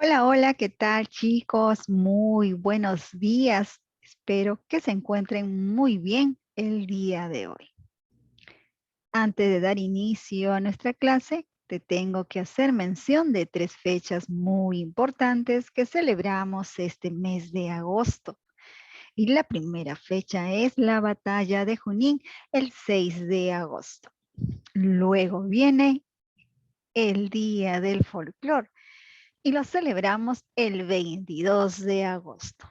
Hola, hola, ¿qué tal chicos? Muy buenos días. Espero que se encuentren muy bien el día de hoy. Antes de dar inicio a nuestra clase, te tengo que hacer mención de tres fechas muy importantes que celebramos este mes de agosto. Y la primera fecha es la batalla de Junín, el 6 de agosto. Luego viene el Día del Folclor y lo celebramos el 22 de agosto.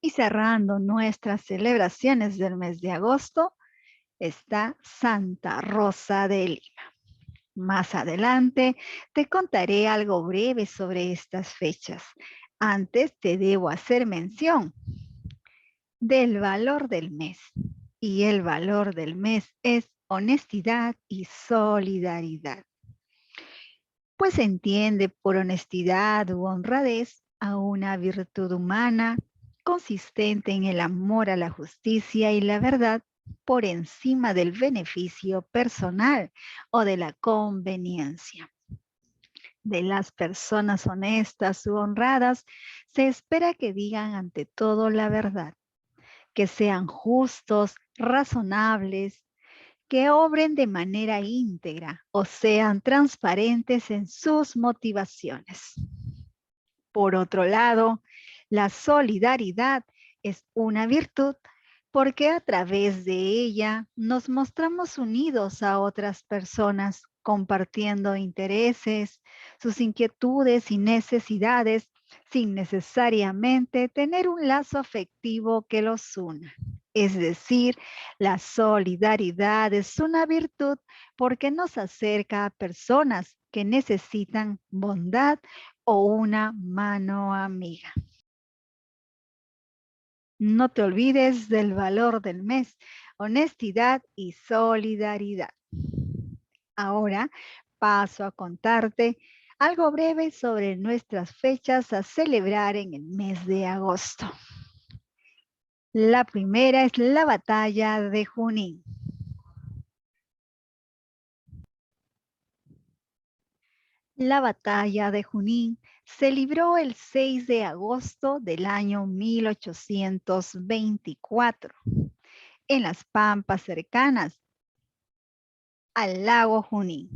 Y cerrando nuestras celebraciones del mes de agosto está Santa Rosa de Lima. Más adelante te contaré algo breve sobre estas fechas. Antes te debo hacer mención del valor del mes. Y el valor del mes es honestidad y solidaridad. Pues se entiende por honestidad u honradez a una virtud humana consistente en el amor a la justicia y la verdad por encima del beneficio personal o de la conveniencia. De las personas honestas u honradas se espera que digan ante todo la verdad, que sean justos, razonables, que obren de manera íntegra o sean transparentes en sus motivaciones. Por otro lado, la solidaridad es una virtud porque a través de ella nos mostramos unidos a otras personas, compartiendo intereses, sus inquietudes y necesidades, sin necesariamente tener un lazo afectivo que los una. Es decir, la solidaridad es una virtud porque nos acerca a personas que necesitan bondad o una mano amiga. No te olvides del valor del mes, honestidad y solidaridad. Ahora paso a contarte algo breve sobre nuestras fechas a celebrar en el mes de agosto. La primera es la batalla de Junín. La batalla de Junín se libró el 6 de agosto del año 1824 en las pampas cercanas al lago Junín,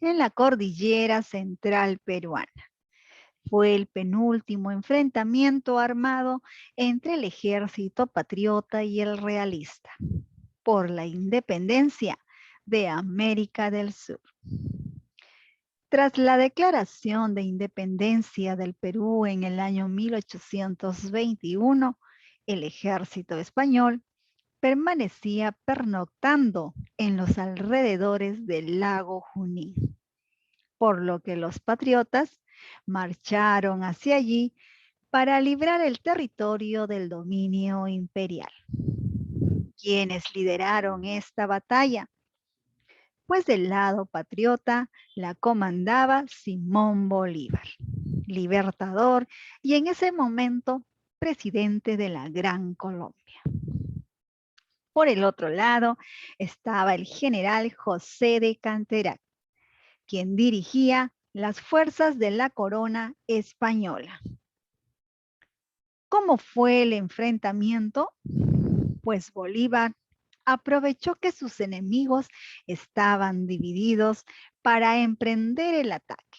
en la cordillera central peruana. Fue el penúltimo enfrentamiento armado entre el ejército patriota y el realista por la independencia de América del Sur. Tras la declaración de independencia del Perú en el año 1821, el ejército español permanecía pernoctando en los alrededores del lago Junín, por lo que los patriotas marcharon hacia allí para librar el territorio del dominio imperial. ¿Quiénes lideraron esta batalla? Pues del lado patriota la comandaba Simón Bolívar, libertador y en ese momento presidente de la Gran Colombia. Por el otro lado estaba el general José de Canterac, quien dirigía las fuerzas de la corona española. ¿Cómo fue el enfrentamiento? Pues Bolívar aprovechó que sus enemigos estaban divididos para emprender el ataque.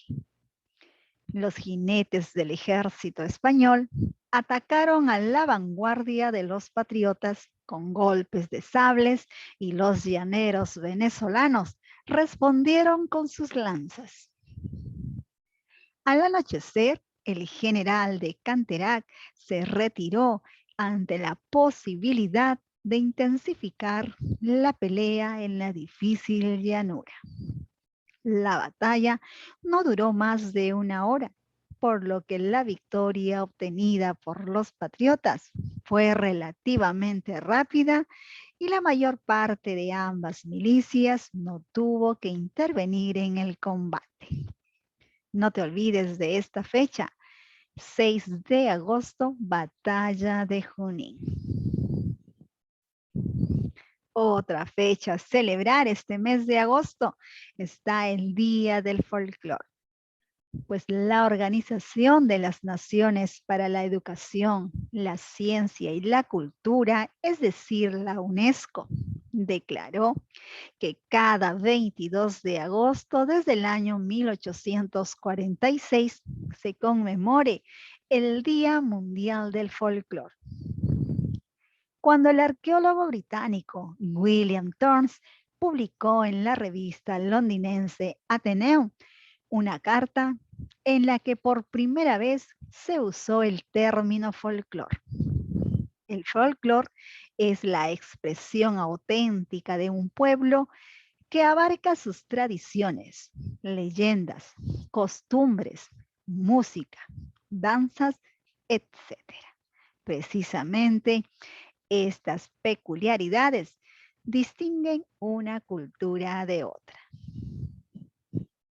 Los jinetes del ejército español atacaron a la vanguardia de los patriotas con golpes de sables y los llaneros venezolanos respondieron con sus lanzas. Al anochecer, el general de Canterac se retiró ante la posibilidad de intensificar la pelea en la difícil llanura. La batalla no duró más de una hora, por lo que la victoria obtenida por los patriotas fue relativamente rápida y la mayor parte de ambas milicias no tuvo que intervenir en el combate. No te olvides de esta fecha, 6 de agosto, batalla de Junín. Otra fecha a celebrar este mes de agosto está el Día del Folclor. Pues la Organización de las Naciones para la Educación, la Ciencia y la Cultura, es decir, la UNESCO, declaró que cada 22 de agosto desde el año 1846 se conmemore el Día Mundial del Folclore. Cuando el arqueólogo británico William Thornes publicó en la revista londinense Athenaeum una carta en la que por primera vez se usó el término folclore. El folclore es la expresión auténtica de un pueblo que abarca sus tradiciones, leyendas, costumbres, música, danzas, etcétera. Precisamente estas peculiaridades distinguen una cultura de otra.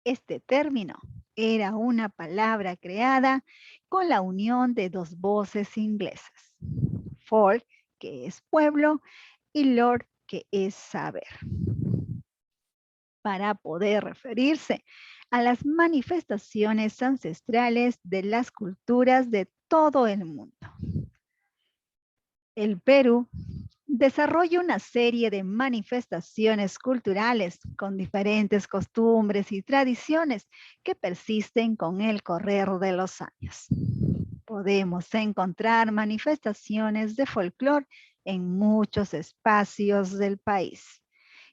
Este término era una palabra creada con la unión de dos voces inglesas, folk, que es pueblo, y lore, que es saber, para poder referirse a las manifestaciones ancestrales de las culturas de todo el mundo. El Perú desarrolla una serie de manifestaciones culturales con diferentes costumbres y tradiciones que persisten con el correr de los años. Podemos encontrar manifestaciones de folclore en muchos espacios del país,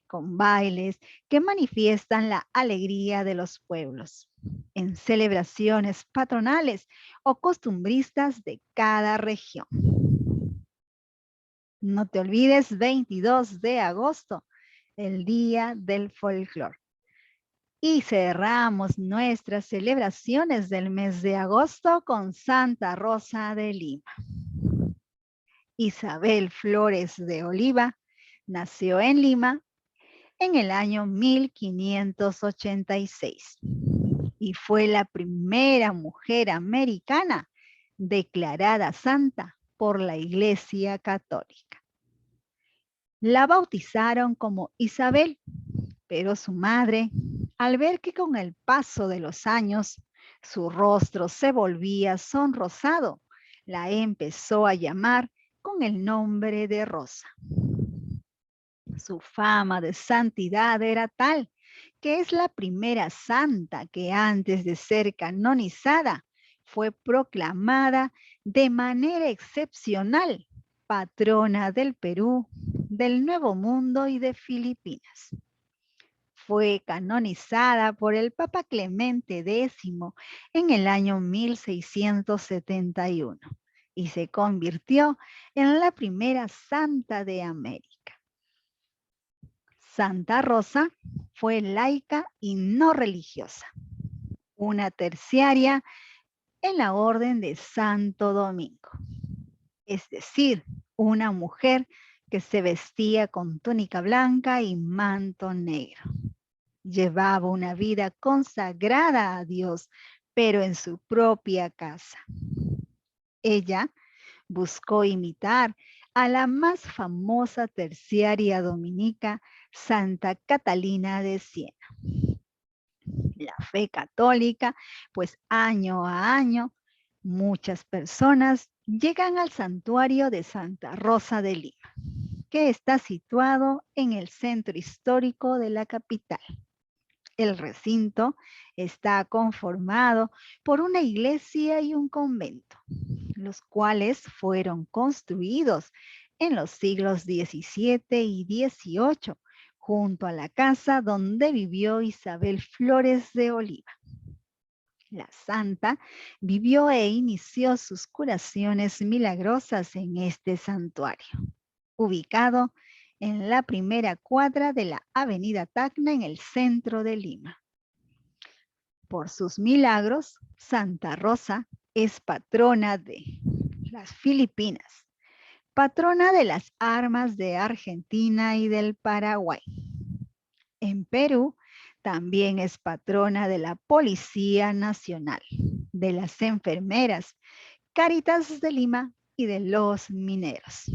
con bailes que manifiestan la alegría de los pueblos, en celebraciones patronales o costumbristas de cada región. No te olvides, 22 de agosto, el Día del Folclore. Y cerramos nuestras celebraciones del mes de agosto con Santa Rosa de Lima. Isabel Flores de Oliva nació en Lima en el año 1586 y fue la primera mujer americana declarada santa por la Iglesia Católica. La bautizaron como Isabel, pero su madre, al ver que con el paso de los años su rostro se volvía sonrosado, la empezó a llamar con el nombre de Rosa. Su fama de santidad era tal que es la primera santa que antes de ser canonizada fue proclamada de manera excepcional patrona del Perú, del Nuevo Mundo y de Filipinas. Fue canonizada por el Papa Clemente X en el año 1671 y se convirtió en la primera santa de América. Santa Rosa fue laica y no religiosa, una terciaria en la Orden de Santo Domingo, es decir, una mujer que se vestía con túnica blanca y manto negro. Llevaba una vida consagrada a Dios, pero en su propia casa. Ella buscó imitar a la más famosa terciaria dominica, Santa Catalina de Siena. La fe católica, pues año a año, muchas personas llegan al santuario de Santa Rosa de Lima, que está situado en el centro histórico de la capital. El recinto está conformado por una iglesia y un convento, los cuales fueron construidos en los siglos XVII y XVIII, junto a la casa donde vivió Isabel Flores de Oliva. La santa vivió e inició sus curaciones milagrosas en este santuario, ubicado en la primera cuadra de la avenida Tacna en el centro de Lima. Por sus milagros, Santa Rosa es patrona de las Filipinas, patrona de las armas de Argentina y del Paraguay. En Perú también es patrona de la Policía Nacional, de las enfermeras, Cáritas de Lima y de los mineros.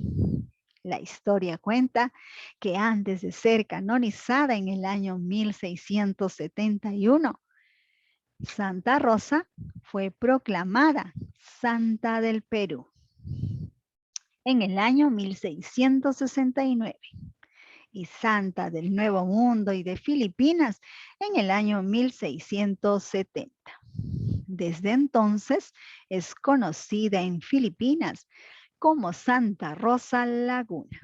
La historia cuenta que antes de ser canonizada en el año 1671, Santa Rosa fue proclamada Santa del Perú en el año 1669 y Santa del Nuevo Mundo y de Filipinas en el año 1670. Desde entonces es conocida en Filipinas como Santa Rosa Laguna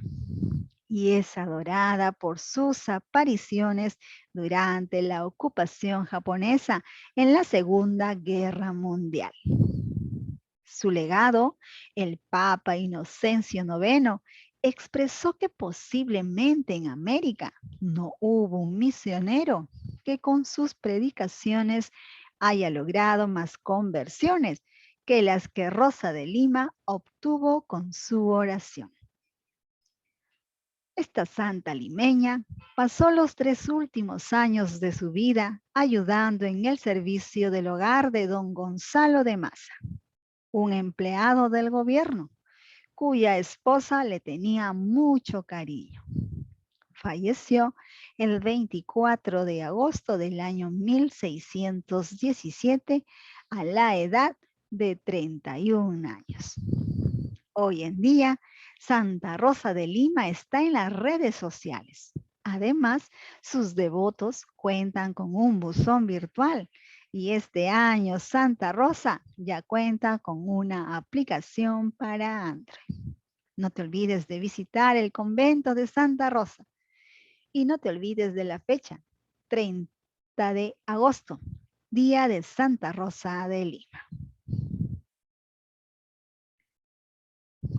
y es adorada por sus apariciones durante la ocupación japonesa en la Segunda Guerra Mundial. Su legado, el Papa Inocencio IX, expresó que posiblemente en América no hubo un misionero que con sus predicaciones haya logrado más conversiones que las que Rosa de Lima obtuvo con su oración. Esta santa limeña pasó los 3 últimos años de su vida ayudando en el servicio del hogar de don Gonzalo de Maza, un empleado del gobierno, cuya esposa le tenía mucho cariño. Falleció el 24 de agosto del año 1617 a la edad de 31 años. Hoy en día, Santa Rosa de Lima está en las redes sociales. Además, sus devotos cuentan con un buzón virtual y este año Santa Rosa ya cuenta con una aplicación para Android. No te olvides de visitar el convento de Santa Rosa y no te olvides de la fecha, 30 de agosto, Día de Santa Rosa de Lima.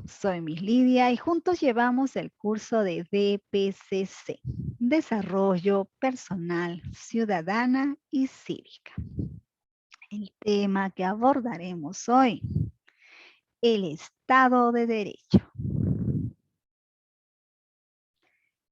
Soy Miss Lidia y juntos llevamos el curso de DPCC, Desarrollo Personal, Ciudadana y Cívica. El tema que abordaremos hoy, el Estado de Derecho.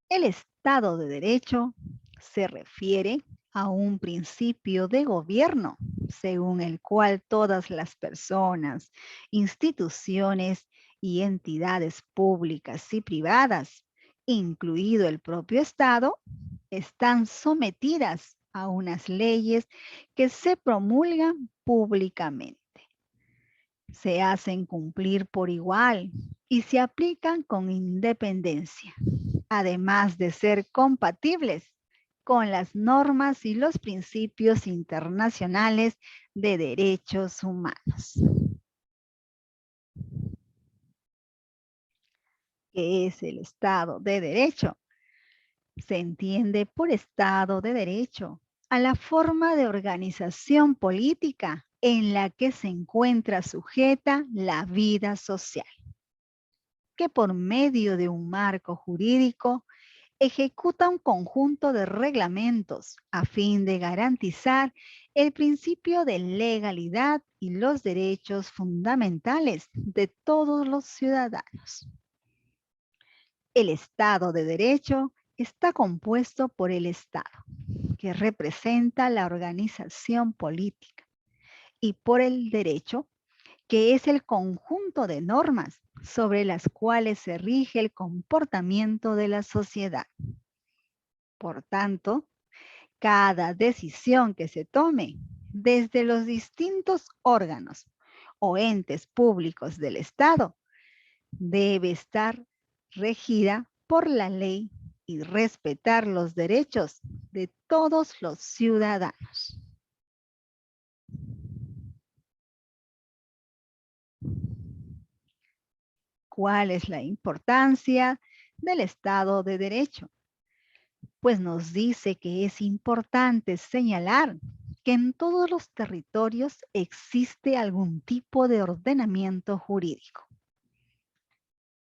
El Estado de Derecho se refiere a un principio de gobierno según el cual todas las personas, instituciones y entidades públicas y privadas, incluido el propio Estado, están sometidas a unas leyes que se promulgan públicamente. Se hacen cumplir por igual y se aplican con independencia, además de ser compatibles con las normas y los principios internacionales de derechos humanos. ¿Qué es el Estado de Derecho? Se entiende por Estado de Derecho a la forma de organización política en la que se encuentra sujeta la vida social, que por medio de un marco jurídico ejecuta un conjunto de reglamentos a fin de garantizar el principio de legalidad y los derechos fundamentales de todos los ciudadanos. El Estado de Derecho está compuesto por el Estado, que representa la organización política, y por el derecho, que es el conjunto de normas sobre las cuales se rige el comportamiento de la sociedad. Por tanto, cada decisión que se tome desde los distintos órganos o entes públicos del Estado debe estar regida por la ley y respetar los derechos de todos los ciudadanos. ¿Cuál es la importancia del Estado de Derecho? Pues nos dice que es importante señalar que en todos los territorios existe algún tipo de ordenamiento jurídico,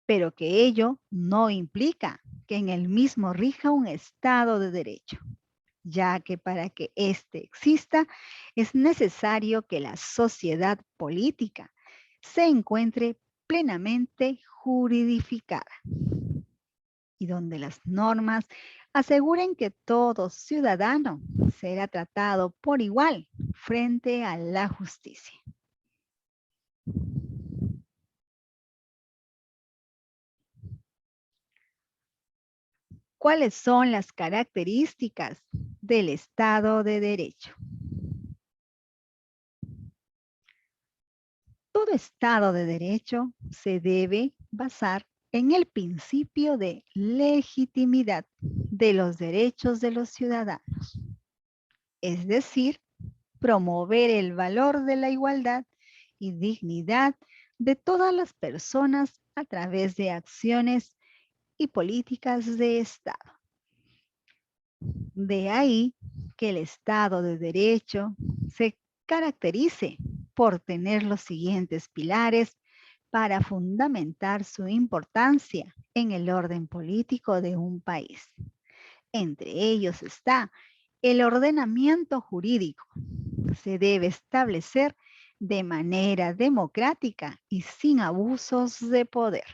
pero que ello no implica que en el mismo rija un Estado de Derecho, ya que para que éste exista es necesario que la sociedad política se encuentre plenamente juridificada y donde las normas aseguren que todo ciudadano será tratado por igual frente a la justicia. ¿Cuáles son las características del Estado de Derecho? Todo Estado de Derecho se debe basar en el principio de legitimidad de los derechos de los ciudadanos, es decir, promover el valor de la igualdad y dignidad de todas las personas a través de acciones y políticas de Estado. De ahí que el Estado de Derecho se caracterice por tener los siguientes pilares para fundamentar su importancia en el orden político de un país. Entre ellos está el ordenamiento jurídico. Se debe establecer de manera democrática y sin abusos de poder.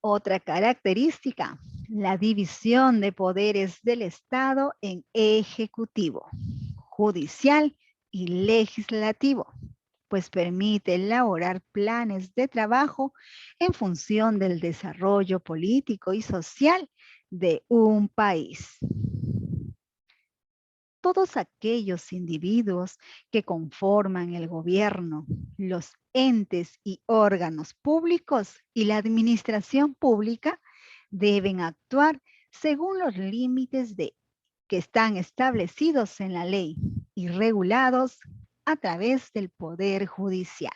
Otra característica, la división de poderes del Estado en ejecutivo, judicial y legislativo, pues permite elaborar planes de trabajo en función del desarrollo político y social de un país. Todos aquellos individuos que conforman el gobierno, los entes y órganos públicos y la administración pública deben actuar según los límites que están establecidos en la ley y regulados a través del Poder Judicial.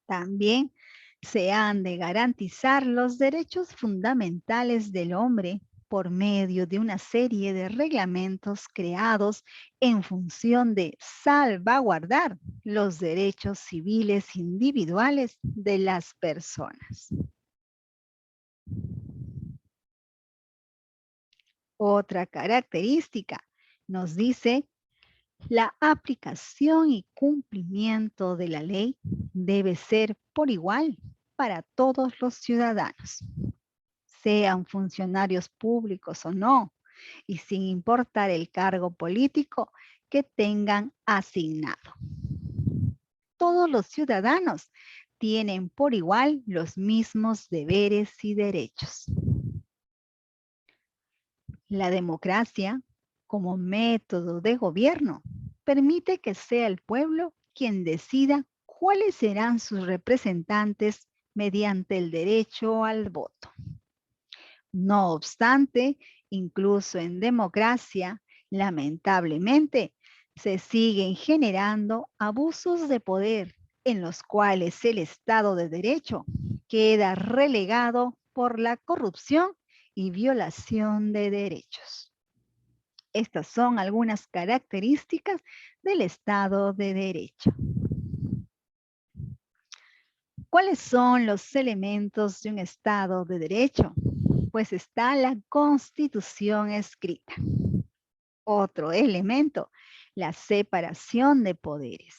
También se han de garantizar los derechos fundamentales del hombre por medio de una serie de reglamentos creados en función de salvaguardar los derechos civiles individuales de las personas. Otra característica nos dice: la aplicación y cumplimiento de la ley debe ser por igual para todos los ciudadanos, sean funcionarios públicos o no, y sin importar el cargo político que tengan asignado. Todos los ciudadanos tienen por igual los mismos deberes y derechos. La democracia, como método de gobierno, permite que sea el pueblo quien decida cuáles serán sus representantes mediante el derecho al voto. No obstante, incluso en democracia, lamentablemente, se siguen generando abusos de poder en los cuales el Estado de Derecho queda relegado por la corrupción y violación de derechos. Estas son algunas características del Estado de Derecho. ¿Cuáles son los elementos de un Estado de Derecho? Pues está la Constitución escrita. Otro elemento, la separación de poderes.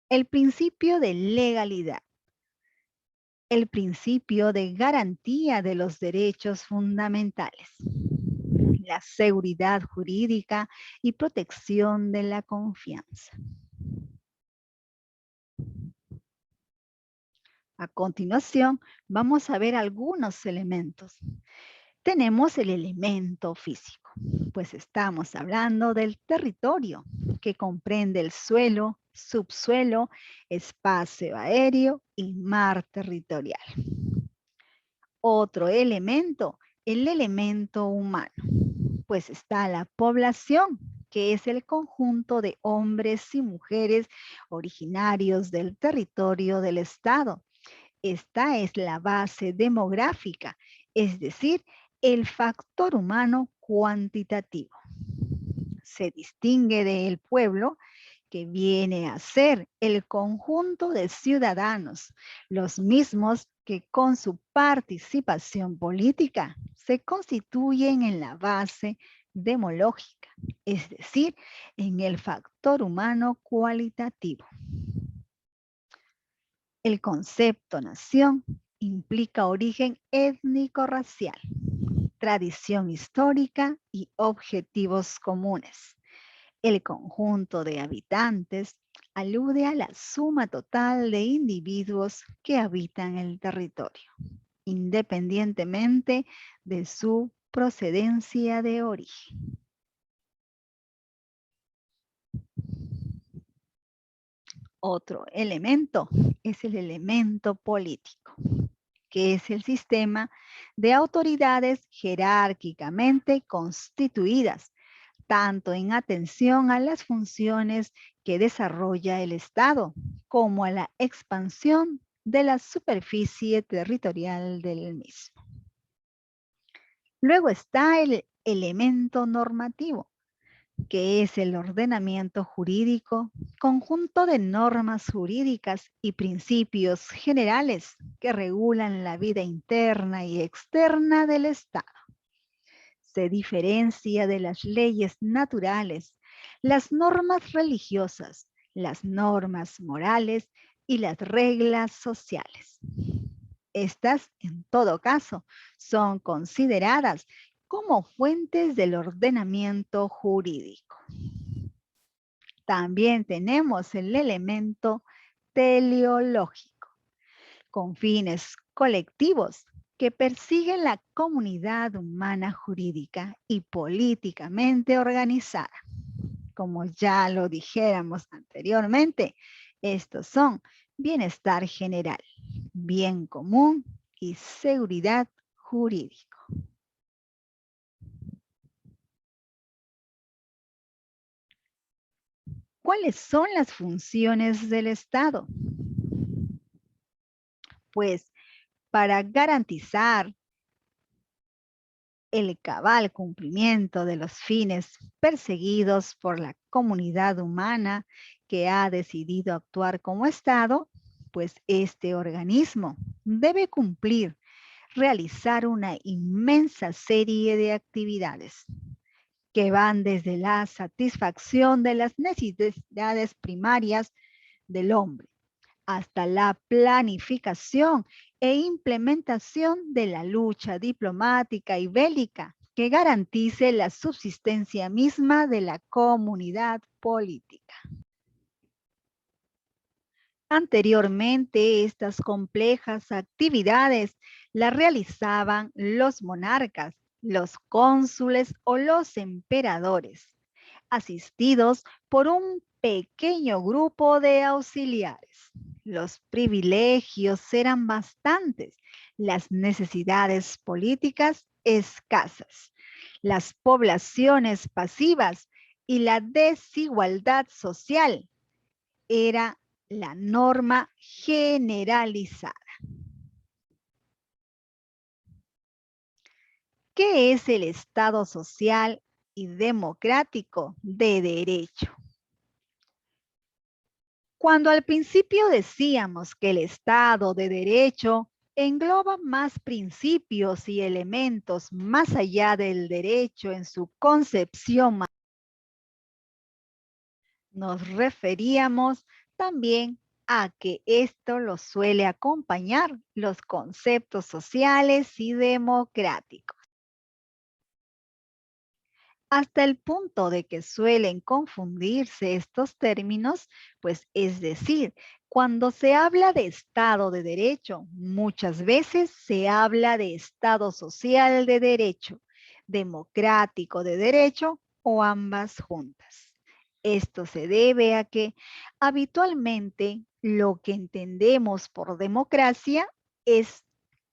El principio de legalidad. El principio de garantía de los derechos fundamentales. La seguridad jurídica y protección de la confianza. A continuación, vamos a ver algunos elementos. Tenemos el elemento físico, pues estamos hablando del territorio, que comprende el suelo, subsuelo, espacio aéreo y mar territorial. Otro elemento, el elemento humano, pues está la población, que es el conjunto de hombres y mujeres originarios del territorio del Estado. Esta es la base demográfica, es decir, el factor humano cuantitativo. Se distingue del pueblo, que viene a ser el conjunto de ciudadanos, los mismos que con su participación política se constituyen en la base demológica, es decir, en el factor humano cualitativo. El concepto nación implica origen étnico-racial, tradición histórica y objetivos comunes. El conjunto de habitantes alude a la suma total de individuos que habitan el territorio, independientemente de su procedencia de origen. Otro elemento es el elemento político, que es el sistema de autoridades jerárquicamente constituidas, tanto en atención a las funciones que desarrolla el Estado, como a la expansión de la superficie territorial del mismo. Luego está el elemento normativo, que es el ordenamiento jurídico, conjunto de normas jurídicas y principios generales que regulan la vida interna y externa del Estado. Se diferencia de las leyes naturales, las normas religiosas, las normas morales y las reglas sociales. Estas, en todo caso, son consideradas como fuentes del ordenamiento jurídico. También tenemos el elemento teleológico, con fines colectivos que persiguen la comunidad humana jurídica y políticamente organizada. Como ya lo dijéramos anteriormente, estos son bienestar general, bien común y seguridad jurídica. ¿Cuáles son las funciones del Estado? Pues para garantizar el cabal cumplimiento de los fines perseguidos por la comunidad humana que ha decidido actuar como Estado, pues este organismo debe cumplir, realizar una inmensa serie de actividades que van desde la satisfacción de las necesidades primarias del hombre hasta la planificación e implementación de la lucha diplomática y bélica que garantice la subsistencia misma de la comunidad política. Anteriormente, estas complejas actividades las realizaban los monarcas, los cónsules o los emperadores, asistidos por un pequeño grupo de auxiliares. Los privilegios eran bastantes, las necesidades políticas escasas, las poblaciones pasivas y la desigualdad social era la norma generalizada. ¿Qué es el Estado social y democrático de derecho? Cuando al principio decíamos que el Estado de Derecho engloba más principios y elementos más allá del derecho en su concepción, nos referíamos también a que esto lo suele acompañar los conceptos sociales y democráticos, hasta el punto de que suelen confundirse estos términos, pues es decir, cuando se habla de Estado de Derecho, muchas veces se habla de Estado social de derecho, democrático de derecho o ambas juntas. Esto se debe a que habitualmente lo que entendemos por democracia es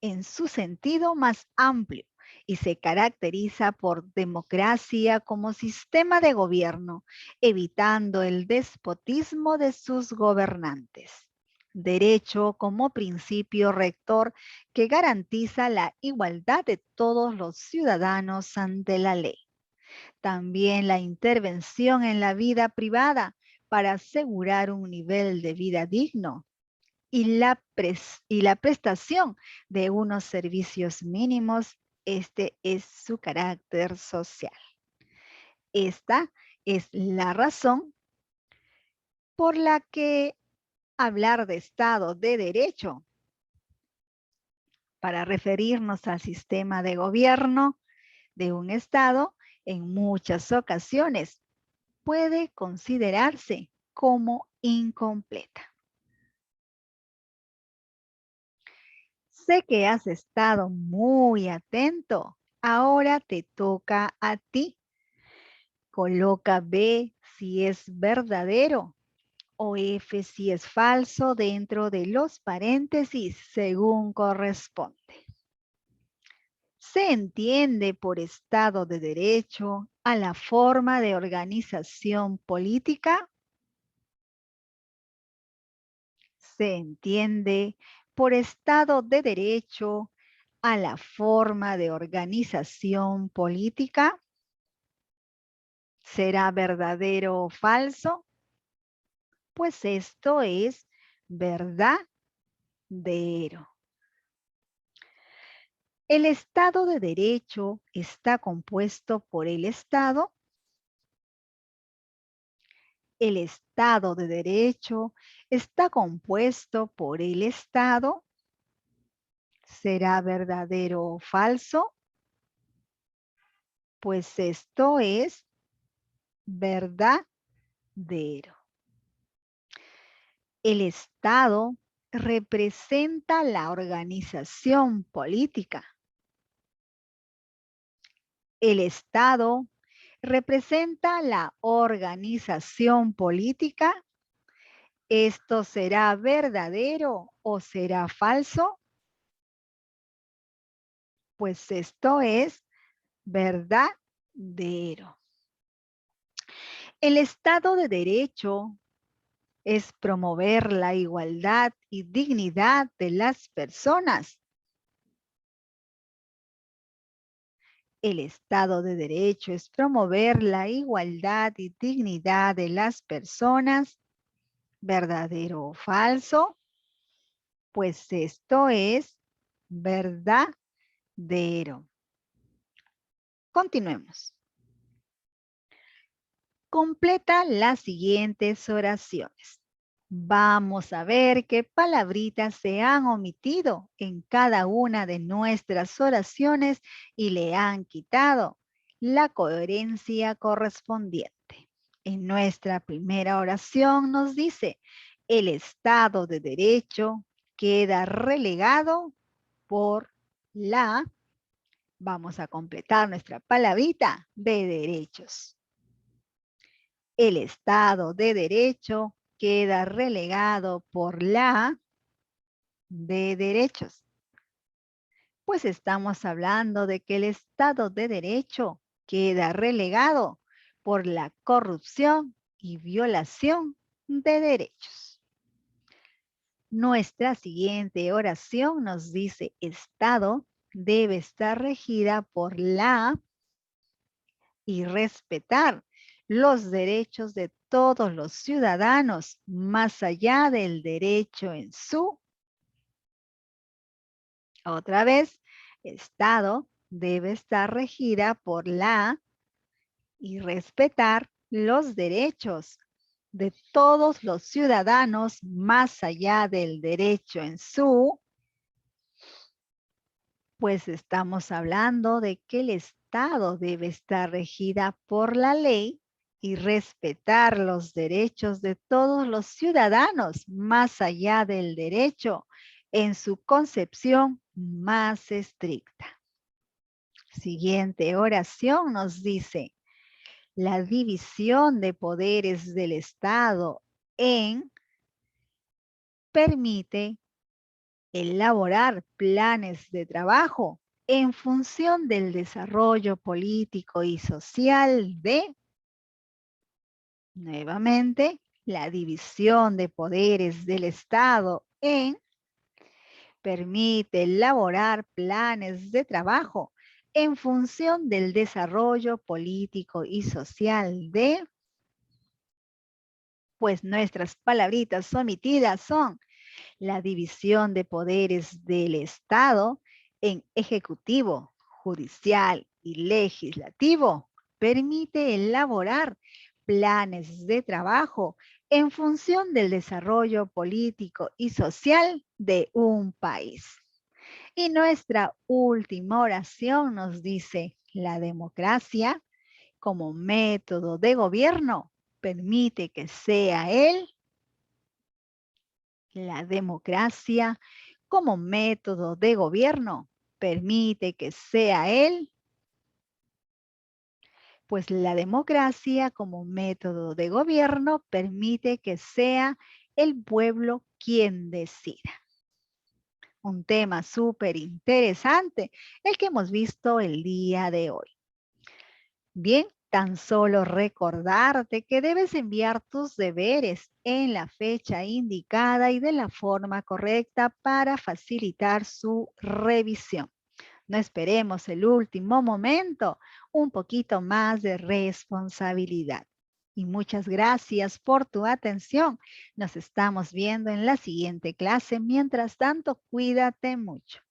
en su sentido más amplio y se caracteriza por democracia como sistema de gobierno, evitando el despotismo de sus gobernantes. Derecho como principio rector que garantiza la igualdad de todos los ciudadanos ante la ley. También la intervención en la vida privada para asegurar un nivel de vida digno y la prestación de unos servicios mínimos. Este es su carácter social. Esta es la razón por la que hablar de Estado de Derecho para referirnos al sistema de gobierno de un Estado en muchas ocasiones puede considerarse como incompleta. Sé que has estado muy atento. Ahora te toca a ti. Coloca B si es verdadero o F si es falso dentro de los paréntesis según corresponde. Se entiende por Estado de Derecho a la forma de organización política. Se entiende por Estado de Derecho a la forma de organización política. ¿Será verdadero o falso? Pues esto es verdadero. El Estado de Derecho está compuesto por el Estado. El Estado de Derecho está compuesto por el Estado. ¿Será verdadero o falso? Pues esto es verdadero. El Estado representa la organización política. El Estado representa la organización política. ¿Esto será verdadero o será falso? Pues esto es verdadero. El Estado de Derecho es promover la igualdad y dignidad de las personas. El Estado de Derecho es promover la igualdad y dignidad de las personas. ¿Verdadero o falso? Pues esto es verdadero. Continuemos. Completa las siguientes oraciones. Vamos a ver qué palabritas se han omitido en cada una de nuestras oraciones y le han quitado la coherencia correspondiente. En nuestra primera oración nos dice, el Estado de Derecho queda relegado por la, vamos a completar nuestra palabrita, de derechos. El Estado de Derecho queda relegado por la de derechos. Pues estamos hablando de que el Estado de Derecho queda relegado por la corrupción y violación de derechos. Nuestra siguiente oración nos dice, Estado debe estar regida por la y respetar los derechos de todos los ciudadanos, más allá del derecho en su. Otra vez, Estado debe estar regida por la y respetar los derechos de todos los ciudadanos, más allá del derecho en su. Pues estamos hablando de que el Estado debe estar regida por la ley y respetar los derechos de todos los ciudadanos, más allá del derecho, en su concepción más estricta. Siguiente oración nos dice, la división de poderes del Estado en permite elaborar planes de trabajo en función del desarrollo político y social de, nuevamente, la división de poderes del Estado en, permite elaborar planes de trabajo en función del desarrollo político y social de, pues nuestras palabritas omitidas son la división de poderes del Estado en ejecutivo, judicial y legislativo permite elaborar planes de trabajo en función del desarrollo político y social de un país. Y nuestra última oración nos dice, la democracia como método de gobierno permite que sea la democracia como método de gobierno permite que sea Pues la democracia como método de gobierno permite que sea el pueblo quien decida. Un tema súper interesante, el que hemos visto el día de hoy. Bien, tan solo recordarte que debes enviar tus deberes en la fecha indicada y de la forma correcta para facilitar su revisión. No esperemos el último momento, un poquito más de responsabilidad. Y muchas gracias por tu atención. Nos estamos viendo en la siguiente clase. Mientras tanto, cuídate mucho.